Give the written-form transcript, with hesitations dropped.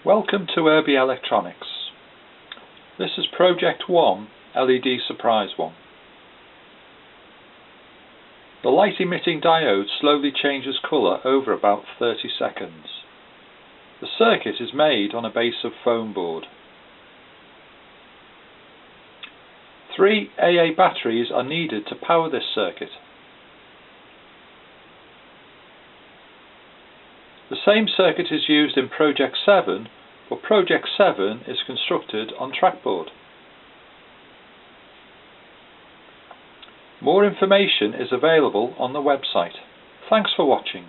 Welcome to Irby Electronics. This is Project 1, LED Surprise 1. The light emitting diode slowly changes colour over about 30 seconds. The circuit is made on a base of foam board. 3 AA batteries are needed to power this circuit. The same circuit is used in Project 7, but Project 7 is constructed on trackboard. More information is available on the website. Thanks for watching.